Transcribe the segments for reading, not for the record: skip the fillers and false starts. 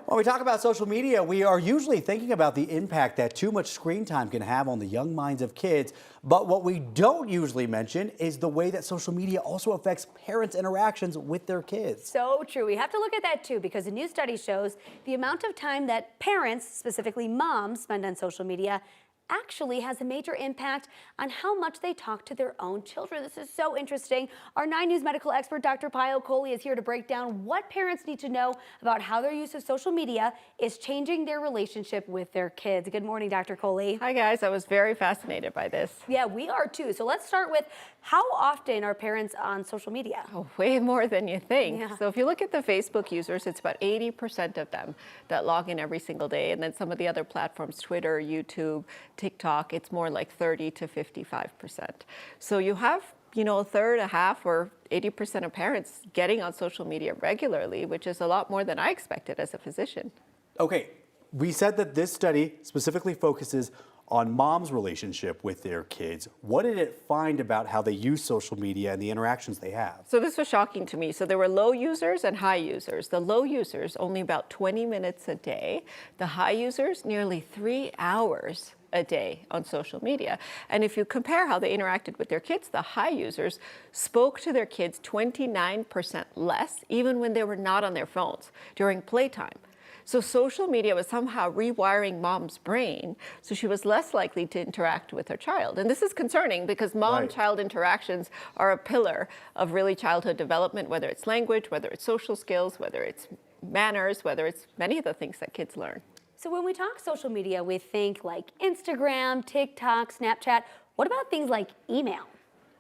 When we talk about social media, we are usually thinking about the impact that too much screen time can have on the young minds of kids. But what we don't usually mention is the way that social media also affects parents' interactions with their kids. So true. We have to look at that too, because a new study shows the amount of time that parents, specifically moms, spend on social media actually has a major impact on how much they talk to their own children. This is so interesting. Our 9 News medical expert, Dr. Kohli, is here to break down what parents need to know about how their use of social media is changing their relationship with their kids. Good morning, Dr. Kohli. Hi, guys. I was very fascinated by this. Yeah, we are too. So let's start with, how often are parents on social media? Oh, way more than you think. Yeah. So if you look at the Facebook users, it's about 80% of them that log in every single day. And then some of the other platforms, Twitter, YouTube, TikTok, it's more like 30 to 55%. So you have, a third, a half, or 80% of parents getting on social media regularly, which is a lot more than I expected as a physician. Okay, we said that this study specifically focuses on mom's relationship with their kids. What did it find about how they use social media and the interactions they have? So this was shocking to me. So there were low users and high users. The low users, only about 20 minutes a day. The high users, nearly 3 hours a day on social media. And if you compare how they interacted with their kids, the high users spoke to their kids 29% less, even when they were not on their phones during playtime. So social media was somehow rewiring mom's brain, so she was less likely to interact with her child. And this is concerning because mom-child interactions are a pillar of really childhood development, whether it's language, whether it's social skills, whether it's manners, whether it's many of the things that kids learn. So when we talk social media, we think like Instagram, TikTok, Snapchat. What about things like email?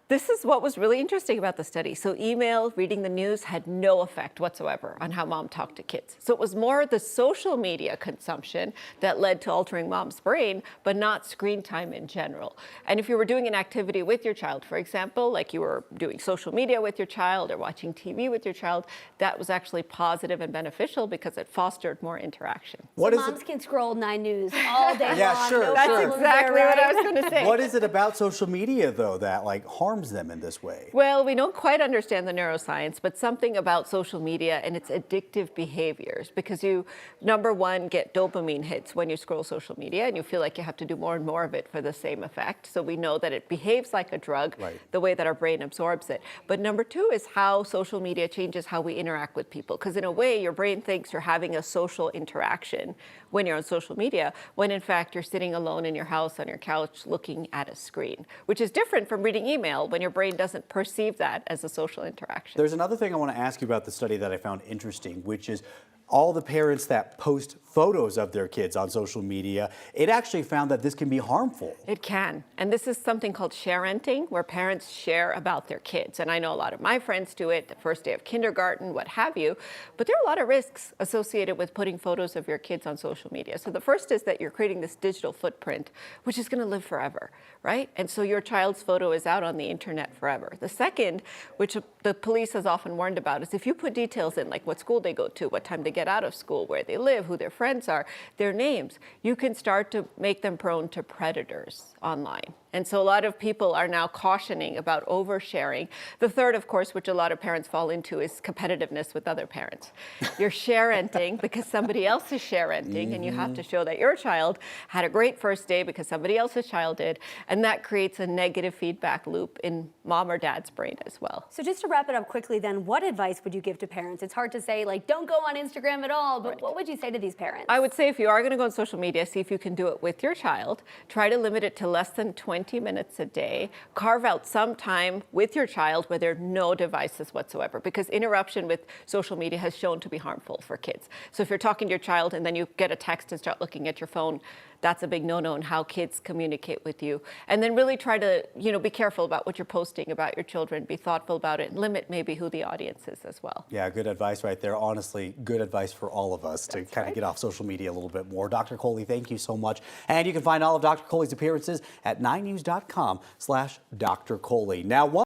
This is what was really interesting about the study. So email, reading the news had no effect whatsoever on how mom talked to kids. So it was more the social media consumption that led to altering mom's brain, but not screen time in general. And if you were doing an activity with your child, for example, like you were doing social media with your child or watching TV with your child, that was actually positive and beneficial because it fostered more interaction. So moms can scroll 9 News all day long. Sure. That's exactly what I was going to say. What is it about social media, though, that harms them in this way? Well, we don't quite understand the neuroscience, but something about social media and its addictive behaviors, because you, number one, get dopamine hits when you scroll social media, and you feel like you have to do more and more of it for the same effect. So we know that it behaves like a drug, the way that our brain absorbs it. But number two is how social media changes how we interact with people, because in a way, your brain thinks you're having a social interaction when you're on social media, when in fact you're sitting alone in your house on your couch looking at a screen, which is different from reading email when your brain doesn't perceive that as a social interaction. There's another thing I want to ask you about the study that I found interesting, which is all the parents that post photos of their kids on social media. It actually found that this can be harmful. It can. And this is something called sharenting, where parents share about their kids. And I know a lot of my friends do it the first day of kindergarten, what have you. But there are a lot of risks associated with putting photos of your kids on social media. So the first is that you're creating this digital footprint, which is going to live forever, right? And so your child's photo is out on the internet forever. The second, which the police has often warned about, is if you put details in, like what school they go to, what time they get out of school, where they live, who their friends are, their names, you can start to make them prone to predators online. And so a lot of people are now cautioning about oversharing. The third, of course, which a lot of parents fall into, is competitiveness with other parents. You're sharenting because somebody else is sharenting, and you have to show that your child had a great first day because somebody else's child did, and that creates a negative feedback loop in mom or dad's brain as well. So just to wrap it up quickly then, what advice would you give to parents? It's hard to say, like, don't go on Instagram at all, but what would you say to these parents? I would say if you are going to go on social media, see if you can do it with your child. Try to limit it to less than 20 minutes a day. Carve out some time with your child where there are no devices whatsoever, because interruption with social media has shown to be harmful for kids. So if you're talking to your child and then you get a text and start looking at your phone, that's a big no-no in how kids communicate with you. And then really try to, be careful about what you're posting about your children. Be thoughtful about it. And limit maybe who the audience is as well. Yeah, good advice right there. Honestly, good advice for all of us to kind of get off social media a little bit more. Dr. Kohli, thank you so much. And you can find all of Dr. Kohli's appearances at 9news.com/Dr. Kohli. Now,